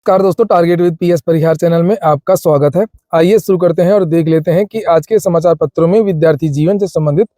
नमस्कार दोस्तों, target with PS Parihar channel में आपका स्वागत है। आइए शुरू करते हैं और देख लेते हैं कि आज के समाचार पत्रों में विद्यार्थी जीवन से संबंधित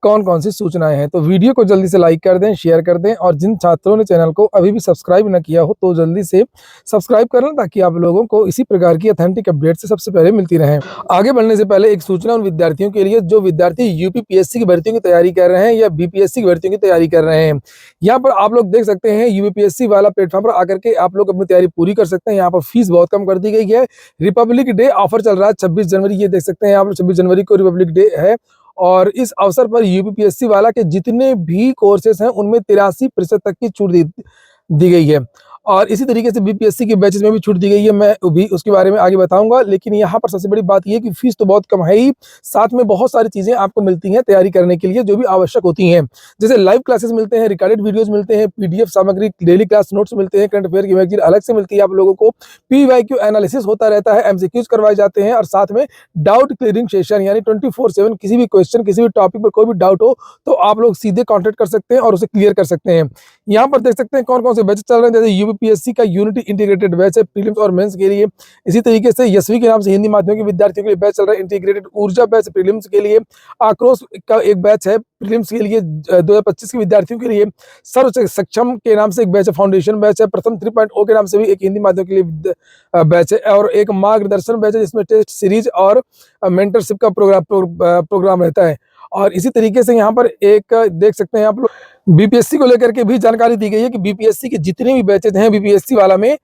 कौन-कौन सी सूचनाएं हैं। तो वीडियो को जल्दी से लाइक कर दें, शेयर कर दें और जिन छात्रों ने चैनल को अभी भी सब्सक्राइब न किया हो तो जल्दी से सब्सक्राइब कर लें ताकि आप लोगों को इसी प्रकार की ऑथेंटिक अपडेट से सबसे पहले मिलती रहें। आगे बढ़ने से पहले एक सूचना उन विद्यार्थियों के लिए जो विद्यार्थी यूपीपीएससी की भर्तियों की तैयारी कर रहे हैं या बीपीएससी की भर्तियों की तैयारी कर रहे हैं। यहाँ पर आप लोग देख सकते हैं यूपीपीएससी वाला प्लेटफॉर्म पर आकर के आप लोग अपनी तैयारी पूरी कर सकते हैं। यहाँ पर फीस बहुत कम कर दी गई है। रिपब्लिक डे ऑफर चल रहा है 26 जनवरी, ये देख सकते हैं आप लोग 26 जनवरी को रिपब्लिक डे है और इस अवसर पर यूपीपीएससी वाला के जितने भी कोर्सेज हैं उनमें 83% तक की छूट दी गई है और इसी तरीके से बीपीएससी के बैचेस में भी छूट दी गई है। मैं भी उसके बारे में आगे बताऊंगा, लेकिन यहाँ पर सबसे बड़ी बात यह है कि फीस तो बहुत कम है ही, साथ में बहुत सारी चीजें आपको मिलती हैं तैयारी करने के लिए जो भी आवश्यक होती हैं। जैसे लाइव क्लासेस मिलते हैं, रिकॉर्डेड वीडियोस मिलते हैं, पीडीएफ सामग्री, डेली क्लास नोट्स मिलते हैं, करंट अफेयर की मैगजीन अलग से मिलती है आप लोगों को, पीवाईक्यू एनालिसिस होता रहता है, एमसीक्यूज करवाए जाते हैं और साथ में डाउट क्लियरिंग सेशन यानी 24/7 किसी भी क्वेश्चन, किसी भी टॉपिक पर कोई भी डाउट हो तो आप लोग सीधे कॉन्टेक्ट कर सकते हैं और उसे क्लियर कर सकते हैं। यहाँ पर देख सकते हैं कौन कौन से बैच चल रहे हैं। जैसे यूपीपीएससी का यूनिटी इंटीग्रेटेड बैच है प्रीलिम्स और मेंस के लिए। इसी तरीके से यशवी के नाम से हिंदी माध्यम के विद्यार्थियों के लिए बैच चल रहा है इंटीग्रेटेड ऊर्जा बैच प्रीलिम्स के लिए। आक्रोश का एक बैच है प्रीलिम्स के लिए 2025 के विद्यार्थियों के लिए। सर्व सक्षम के नाम से एक बैच है, फाउंडेशन बैच है। प्रथम 3.0 के नाम से भी एक हिंदी माध्यम के लिए बैच है और एक मार्गदर्शन बैच है जिसमें टेस्ट सीरीज और मेंटरशिप का प्रोग्राम रहता है। और इसी तरीके से यहाँ पर एक देख सकते हैं आप लोग बीपीएससी को लेकर के भी जानकारी दी गई है कि बीपीएससी के जितने भी बैचेज हैं बीपीएससी वाला में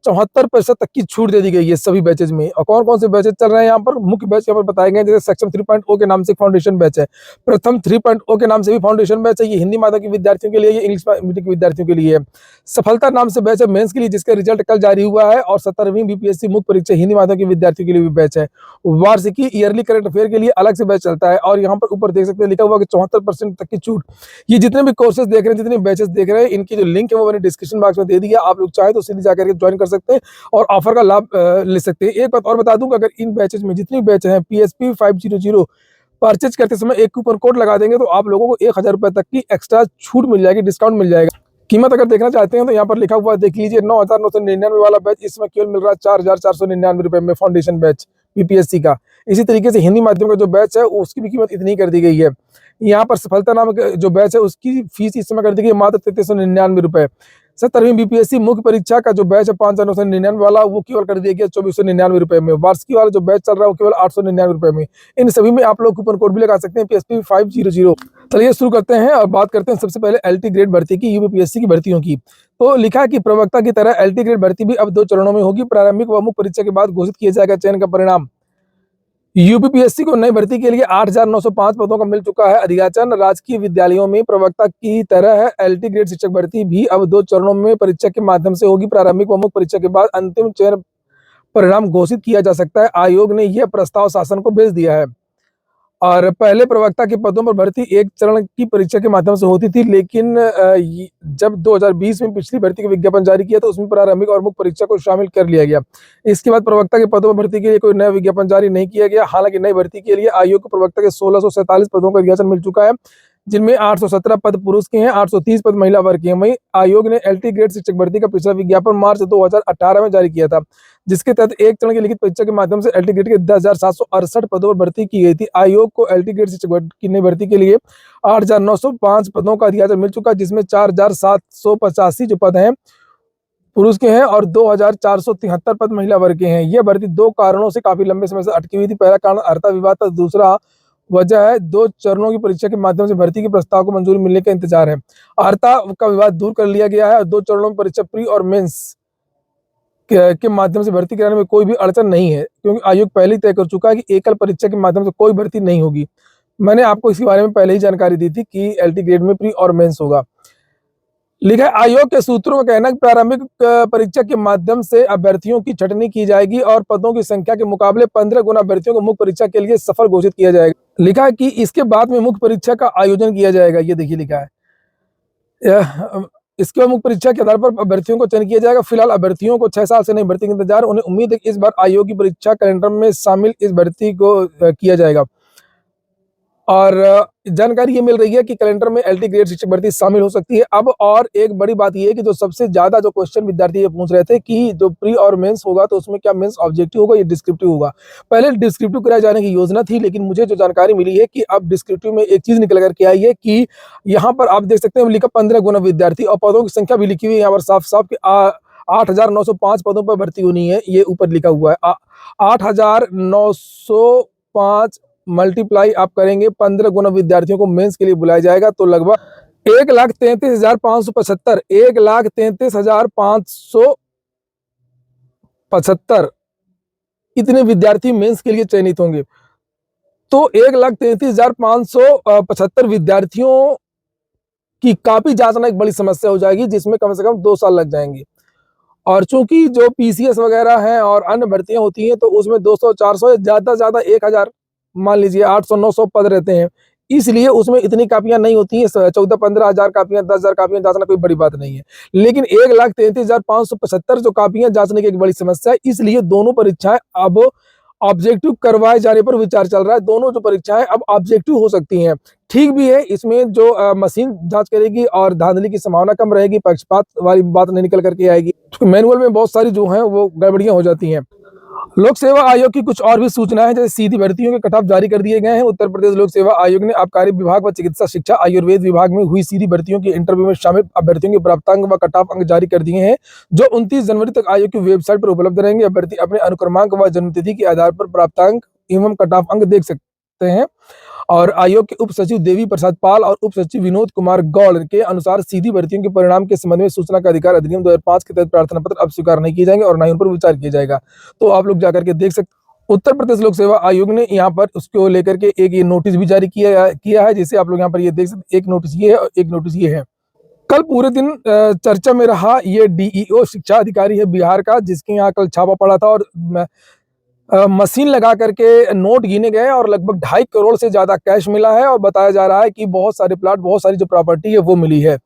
74% तक की छूट दे दी गई है सभी बैचेज में। और कौन कौन से बैचेज चल रहे हैं यहाँ पर, मुख्य बैच यहाँ पर बताए गए। जैसे सक्षम 3.0 के नाम से फाउंडेशन बैच है, प्रथम 3.0 के नाम से भी फाउंडेशन बैच है, ये हिंदी माध्यम के विद्यार्थियों के लिए, ये इंग्लिश मीडियम के विद्यार्थियों के लिए। सफलता नाम से बैच है मेंस के लिए जिसका रिजल्ट कल जारी हुआ है और 17वीं बीपीएससी मुख्य परीक्षा हिंदी माध्यम के विद्यार्थियों के लिए भी बैच है। वार्षिकी ईयरली करंट अफेयर के लिए अलग से बैच चलता है और यहाँ पर ऊपर देख सकते हैं लिखा हुआ कि 74% तक की छूट। ये जितने भी कोर्सेज देख रहे हैं, जितने बैचेस देख रहे हैं, इनकी जो लिंक है वो मैंने डिस्क्रिप्शन बॉक्स में दे दिया, आप लोग चाहे तो सीधे जाकर के ज्वाइन कर सकते हैं और ऑफर का लाभ ले सकते हैं। एक बात और बता दूं, अगर इन बैचेज में जितनी बैच हैं पीएसपी 500 परचेज करते समय एक कूपन कोड लगा देंगे तो आप लोगों को 1000 रुपए तक की एक्स्ट्रा छूट मिल जाएगी, डिस्काउंट मिल जाएगा। कीमत अगर देखना चाहते हैं तो यहाँ पर लिखा हुआ देख लीजिए, 9,999 वाला बैच इसमें केवल मिल रहा है 4,499 रुपए में, फाउंडेशन बैच बीपीएससी का। इसी तरीके से हिंदी माध्यम का जो बैच है उसकी भी कीमत इतनी कर दी गई है। यहाँ पर सफलता नामक जो बैच है उसकी फीस इस समय कर दी गई मात्र 3399 रुपए। 17वीं बीपीएससी मुख्य परीक्षा का जो बैच है 5,999 वाला वो केवल कर दिया गया 2499 रुपए में। वार्षिकी वाला जो बैच चल रहा है वो केवल 899 रुपए में। इन सभी में आप लोग कूपन कोड भी लगा सकते हैं पीएसपी 500। चलिए शुरू करते हैं और बात करते हैं सबसे पहले एलटी ग्रेड भर्ती की, यूपीपीएससी की भर्तियों की। तो लिखा है कि प्रवक्ता की तरह एलटी ग्रेड भर्ती भी अब 2 चरणों में होगी। प्रारंभिक व मुख्य परीक्षा के बाद घोषित किया जाएगा चयन का परिणाम। यूपीपीएससी को नई भर्ती के लिए 8,905 पदों का मिल चुका है अधियाचन। राजकीय विद्यालयों में प्रवक्ता की तरह एलटी ग्रेड शिक्षक भर्ती भी अब 2 चरणों में परीक्षा के माध्यम से होगी। प्रारंभिक व मुख्य परीक्षा के बाद अंतिम चयन परिणाम घोषित किया जा सकता है। आयोग ने यह प्रस्ताव शासन को भेज दिया है। और पहले प्रवक्ता के पदों पर भर्ती एक चरण की परीक्षा के माध्यम से होती थी, लेकिन जब 2020 में पिछली भर्ती का विज्ञापन जारी किया तो उसमें प्रारंभिक और मुख्य परीक्षा को शामिल कर लिया गया। इसके बाद प्रवक्ता के पदों पर भर्ती के लिए कोई नया विज्ञापन जारी नहीं किया गया। हालांकि नई भर्ती के लिए आयोग को प्रवक्ता के 1647 पदों का अधियाचन मिल चुका है, जिनमें 817 पद पुरुष के हैं, 830 पद महिला वर्ग के हैं। वहीं आयोग ने एलटी ग्रेड शिक्षक भर्ती का पिछला विज्ञापन मार्च 2018 में जारी किया था, जिसके तहत एक चरण की लिखित परीक्षा के माध्यम से एलटी ग्रेड के 10,768 पदों पर भर्ती की गई थी। आयोग को एलटी ग्रेड शिक्षक की नई भर्ती के लिए 8,905 पदों का अधियाचन मिल चुका है, जिसमें 4,785 जो पद हैं पुरुष के हैं और 2,473 पद महिला वर्ग के हैं। यह भर्ती 2 कारणों से काफी लंबे समय से अटकी हुई थी। पहला कारण अर्हता विवाद था, दूसरा वजह है 2 चरणों की परीक्षा के माध्यम से भर्ती के प्रस्ताव को मंजूरी मिलने का इंतजार है। अर्हता का विवाद दूर कर लिया गया है और 2 चरणों में परीक्षा प्री और मेंस के माध्यम से भर्ती कराने में कोई भी अड़चन नहीं है, क्योंकि आयोग पहले ही तय कर चुका है कि एकल परीक्षा के माध्यम से कोई भर्ती नहीं होगी। मैंने आपको इसके बारे में पहले ही जानकारी दी थी कि एलटी ग्रेड में प्री और मेंस होगा। लिखा है आयोग के सूत्रों का कहना है कि प्रारंभिक परीक्षा के माध्यम से अभ्यर्थियों की छंटनी की जाएगी और पदों की संख्या के मुकाबले 15 गुना अभ्यर्थियों को मुख्य परीक्षा के लिए सफल घोषित किया जाएगा। लिखा है कि इसके बाद में मुख्य परीक्षा का आयोजन किया जाएगा। ये देखिए लिखा है इसके बाद मुख्य परीक्षा के आधार पर अभ्यर्थियों को चयन किया जाएगा। फिलहाल अभ्यर्थियों को 6 साल से नई भर्ती का इंतजार। उन्हें उम्मीद है कि इस बार आयोग की परीक्षा कैलेंडर में शामिल इस भर्ती को किया जाएगा। और जानकारी ये मिल रही है कि कैलेंडर में एलटी ग्रेड शिक्षक भर्ती शामिल हो सकती है अब। और एक बड़ी बात ये है कि जो सबसे ज्यादा जो क्वेश्चन विद्यार्थी ये पूछ रहे थे कि जो प्री और मेंस होगा तो उसमें क्या मेंस ऑब्जेक्टिव होगा या डिस्क्रिप्टिव होगा। पहले डिस्क्रिप्टिव कराए जाने की योजना थी, लेकिन मुझे जो जानकारी मिली है कि अब डिस्क्रिप्टिव में एक चीज निकल करके आई है कि यहाँ पर आप देख सकते हैं लिखा 15 गुना विद्यार्थी, और पदों की संख्या भी लिखी हुई है यहाँ पर साफ साफ कि 8,905 पदों पर भर्ती होनी है, ये ऊपर लिखा हुआ है। 8,905 मल्टीप्लाई आप करेंगे 15 गुना विद्यार्थियों को मेंस के लिए बुलाया जाएगा, तो लगभग 1,33,575 1,33,575 इतने विद्यार्थी मेंस के लिए चयनित होंगे। तो 1,33,575 विद्यार्थियों की कॉपी जांचना एक बड़ी समस्या हो जाएगी, जिसमें कम से कम 2 साल लग जाएंगे। और चूंकि जो पीसीएस वगैरह हैं और अन्य भर्तियां होती हैं तो उसमें 200 400 ज्यादा से ज्यादा 1000 मान लीजिए 800 900 पद रहते हैं, इसलिए उसमें इतनी कापियां नहीं होती हैं। 14-15 हजार कापियां 10,000 कापियां जांचना कोई बड़ी बात नहीं है, लेकिन 1,33,575 जो कापियां जांचने की एक बड़ी समस्या है, इसलिए दोनों परीक्षाएं अब ऑब्जेक्टिव करवाए जाने पर विचार चल रहा है। दोनों जो परीक्षाएं अब ऑब्जेक्टिव हो सकती हैं, ठीक भी है। इसमें जो मशीन जांच करेगी और धांधली की संभावना कम रहेगी, पक्षपात वाली बात नहीं निकल करके आएगी। मैनुअल में बहुत सारी जो हैं वो गड़बड़ियां हो जाती हैं। लोक सेवा आयोग की कुछ और भी सूचनाएं, जैसे सीधी भर्तियों के कटऑफ जारी कर दिए गए हैं। उत्तर प्रदेश लोक सेवा आयोग ने आबकारी विभाग व चिकित्सा शिक्षा आयुर्वेद विभाग में हुई सीधी भर्तियों की इंटरव्यू में शामिल अभ्यर्थियों के प्राप्तांक व कटऑफ अंक जारी कर दिए हैं, जो 29 जनवरी तक आयोग की वेबसाइट पर उपलब्ध रहेंगे। अभ्यर्थी अपने अनुक्रमांक व जन्मतिथि के आधार पर प्राप्तांक एवं कटऑफ अंक देख सकते हैं। और आयोग के उप सचिव देवी प्रसाद पाल और उप सचिव विनोद कुमार गौड़ के अनुसार सीधी भर्तियों के परिणाम के संबंध में सूचना का अधिकार अधिनियम 2005 के तहत प्रार्थना पत्र अब स्वीकार नहीं किए जाएंगे और न ही उन पर विचार किया जाएगा। तो आप लोग जाकर के देख सकते। उत्तर प्रदेश लोक सेवा आयोग ने यहाँ पर उसको लेकर के एक ये नोटिस भी जारी किया है, जिसे आप लोग यहाँ पर ये देख सकते। एक नोटिस ये है और एक नोटिस ये है। कल पूरे दिन चर्चा में रहा ये डीईओ शिक्षा अधिकारी है बिहार का, जिसके यहाँ कल छापा पड़ा था और मशीन लगा करके नोट गिने गए और लगभग 2.5 करोड़ से ज्यादा कैश मिला है। और बताया जा रहा है कि बहुत सारे प्लाट, बहुत सारी जो प्रॉपर्टी है वो मिली है।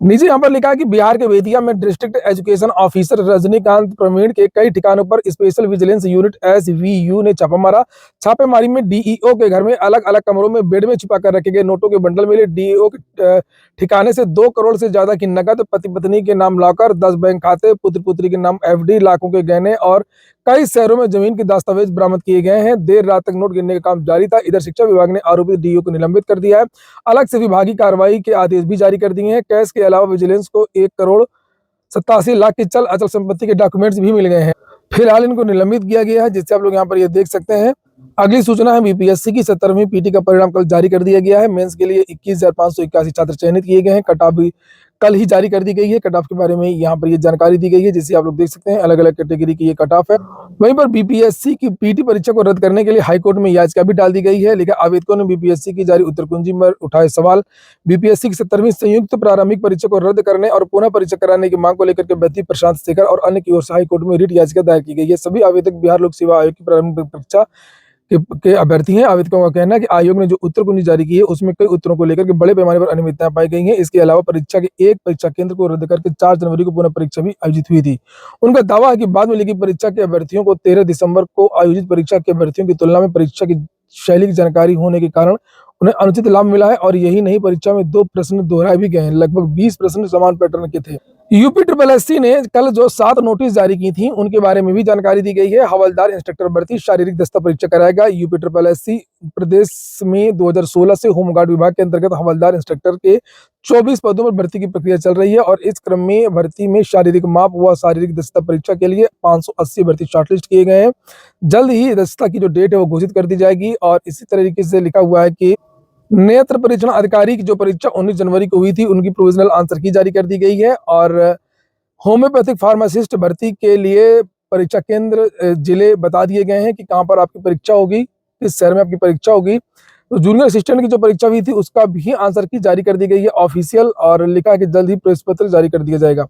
नीचे यहाँ पर लिखा है कि बिहार के बेतिया में district education officer Rajnikant Praveen के कई ठिकानों पर स्पेशल विजिलेंस यूनिट एसवीयू ने छापा मारा। छापेमारी में डीईओ के घर में अलग अलग कमरों में बेड में छिपा कर रखे गए नोटों के बंडल मिले। डीईओ के ठिकाने से 2 करोड़ से ज्यादा की नकद, पति पत्नी के नाम लॉकर, 10 बैंक खाते, पुत्र पुत्री के नाम एफडी, लाखों के गहने और कई शहरों में जमीन के दस्तावेज बरामद किए गए हैं। देर रात तक नोट गिनने का काम जारी था। इधर शिक्षा विभाग ने आरोपित डीईओ को निलंबित कर दिया है। अलग से विभागीय कार्रवाई के आदेश भी जारी कर दिए हैं। कैश के अलावा विजिलेंस को 1,87,00,000 की चल अचल संपत्ति के डॉक्यूमेंट्स भी मिल गए हैं। फिलहाल इनको निलंबित किया गया है, जिससे आप लोग यहाँ पर ये देख सकते हैं। अगली सूचना है बीपीएससी की 17वीं पीटी का परिणाम कल जारी कर दिया गया है। मेंस के लिए 21,581 छात्र चयनित किए गए हैं। कटऑफ भी कल ही जारी कर दी गई है। कटऑफ के बारे में यहाँ पर ये जानकारी दी गई है, जिसे आप लोग देख सकते हैं। अलग अलग कैटेगरी की ये कटऑफ है। वहीं पर बीपीएससी की पीटी परीक्षा को रद्द करने के लिए हाईकोर्ट में याचिका भी डाल दी गई है, लेकिन आवेदकों ने बीपीएससी की जारी उत्तर कुंजी में उठाए सवाल। बीपीएससी की 17वीं संयुक्त प्रारंभिक परीक्षा को रद्द करने और पुनः परीक्षा कराने की मांग को लेकर के व्यक्ति प्रशांत शेखर और अन्य की ओर से हाईकोर्ट में रिट याचिका दायर की गई है। सभी आवेदक बिहार लोक सेवा आयोग की प्रारंभिक परीक्षा के अभ्यर्थी हैं। आवेदकों का कहना है कि आयोग ने जो उत्तर कुंजी जारी की है उसमें कई उत्तरों को लेकर के बड़े पैमाने पर अनियमितताएं पाई गई हैं। इसके अलावा परीक्षा के एक परीक्षा केंद्र को रद्द करके 4 जनवरी को पुनः परीक्षा भी आयोजित हुई थी। उनका दावा है कि बाद में लिखी परीक्षा के अभ्यर्थियों को 13 दिसंबर को आयोजित परीक्षा के अभ्यर्थियों की तुलना में परीक्षा की शैली की जानकारी होने के कारण उन्हें अनुचित लाभ मिला है। और यही नहीं, परीक्षा में 2 प्रश्न दोहराए भी गए हैं। लगभग 20 प्रश्न समान पैटर्न के थे। यूपीएससी ने कल जो 7 नोटिस जारी की थी उनके बारे में भी जानकारी दी गई है। हवलदार इंस्ट्रक्टर भर्ती शारीरिक दस्ता परीक्षा कराएगा यूपीएससी। प्रदेश में 2016 से होमगार्ड विभाग के अंतर्गत हवलदार इंस्ट्रक्टर के 24 पदों पर भर्ती की प्रक्रिया चल रही है और इस क्रम में भर्ती में शारीरिक माप व शारीरिक दस्ता परीक्षा के लिए 580 भर्ती शॉर्टलिस्ट किए गए हैं। जल्द ही दस्ता की जो डेट है वो घोषित कर दी जाएगी। और इसी तरीके से लिखा हुआ है कि नेत्र परीक्षण अधिकारी की जो परीक्षा 19 जनवरी को हुई थी उनकी प्रोविजनल आंसर की जारी कर दी गई है। और होम्योपैथिक फार्मासिस्ट भर्ती के लिए परीक्षा केंद्र जिले बता दिए गए हैं कि कहां पर आपकी परीक्षा होगी, किस शहर में आपकी परीक्षा होगी। तो जूनियर असिस्टेंट की जो परीक्षा हुई थी उसका भी आंसर की जारी कर दी गई है ऑफिशियल, और लिखा है कि जल्द ही प्रेस पत्र जारी कर दिया जाएगा।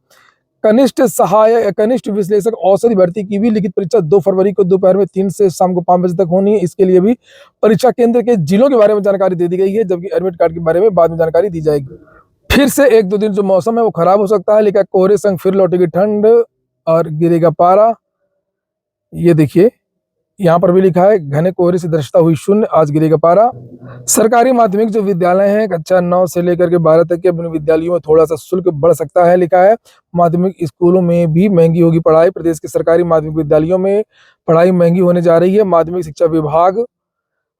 कनिष्ठ सहायक कनिष्ठ विश्लेषक औषधि भर्ती की भी लिखित परीक्षा 2 फरवरी को दोपहर में 3 से शाम को 5 बजे तक होनी है। इसके लिए भी परीक्षा केंद्र के जिलों के बारे में जानकारी दे दी गई है, जबकि एडमिट कार्ड के बारे में बाद में जानकारी दी जाएगी। फिर से 1-2 दिन जो मौसम है वो खराब हो सकता है, लेकिन कोहरे संग फिर लौटेगी ठंड और गिरेगा पारा। ये देखिए यहाँ पर भी लिखा है घने कोहरे से दृष्टता हुई शून्य, आज गिरेगा पारा। सरकारी माध्यमिक जो विद्यालय हैं कक्षा 9 से लेकर के 12 तक के अपने विद्यालयों में थोड़ा सा शुल्क बढ़ सकता है, लिखा है। माध्यमिक स्कूलों में भी महंगी होगी पढ़ाई। प्रदेश के सरकारी माध्यमिक विद्यालयों में पढ़ाई महंगी होने जा रही है। माध्यमिक शिक्षा विभाग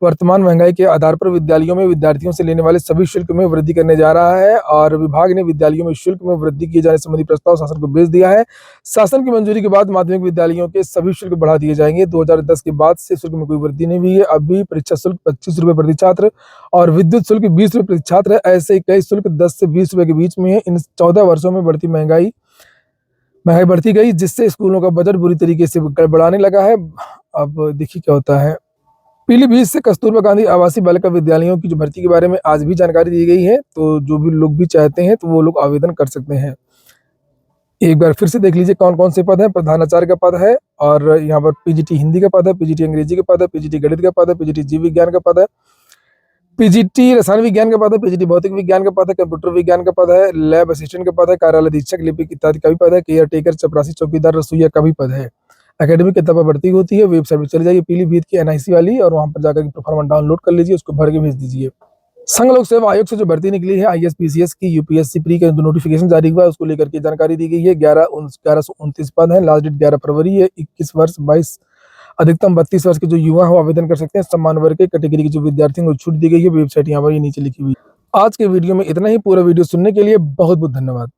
वर्तमान महंगाई के आधार पर विद्यालयों में विद्यार्थियों से लेने वाले सभी शुल्क में वृद्धि करने जा रहा है और विभाग ने विद्यालयों में शुल्क में वृद्धि किए जाने संबंधी प्रस्ताव शासन को भेज दिया है। शासन की मंजूरी के बाद माध्यमिक विद्यालयों के सभी शुल्क बढ़ा दिए जाएंगे। 2010 के बाद से शुल्क में कोई वृद्धि नहीं हुई है। अभी परीक्षा शुल्क 25 रुपए प्रति छात्र और विद्युत शुल्क 20 रुपए प्रति छात्र है। ऐसे ही कई शुल्क 10 से 20 रुपए के बीच में है। इन 14 वर्षों में महंगाई बढ़ती गई, जिससे स्कूलों का बजट बुरी तरीके से गड़बड़ाने लगा है। अब देखिए क्या होता है। पीलीभीत से कस्तूरबा गांधी आवासीय बालिका विद्यालयों की जो भर्ती के बारे में आज भी जानकारी दी गई है, तो जो भी लोग भी चाहते हैं तो वो लोग आवेदन कर सकते हैं। एक बार फिर से देख लीजिए कौन कौन से पद हैं। प्रधानाचार्य का पद है और यहाँ पर पीजीटी हिंदी का पद है, पीजीटी अंग्रेजी का पद है, पीजीटी गणित का पद है, पीजीटी जीव विज्ञान का पद है, पीजीटी रसायन विज्ञान का पद है, पीजीटी भौतिक विज्ञान का पद है, कंप्यूटर विज्ञान का पद है, लैब असिस्टेंट का पद है, कार्यालय अधीक्षक लिपिक इत्यादि का भी पद है, केयर टेकर चपरासी चौकीदार रसोईया का भी पद है। एकेडमिक किताब पर भर्ती होती है। वेबसाइट पर चले जाइए पीलीभीत की एनआईसी वाली और वहां पर जाकर प्रोफार्मा डाउनलोड कर लीजिए, उसको भर के भेज दीजिए। संघ लोक सेवा आयोग से जो भर्ती निकली है आईएएस पीसीएस की यूपीएससी प्री का जो नोटिफिकेशन जारी हुआ है उसको लेकर के जानकारी दी गई है। 1129 पद है। लास्ट डेट 11 फरवरी है। 21 वर्ष 22 अधिकतम 32 वर्ष के जो युवा है वो आवेदन कर सकते हैं। सम्मान वर्ग के कैटेगरी के जो विद्यार्थियों को छूट दी गई है। वेबसाइट यहाँ पर ये नीचे लिखी हुई है। आज के वीडियो में इतना ही। पूरा वीडियो सुनने के लिए बहुत बहुत धन्यवाद।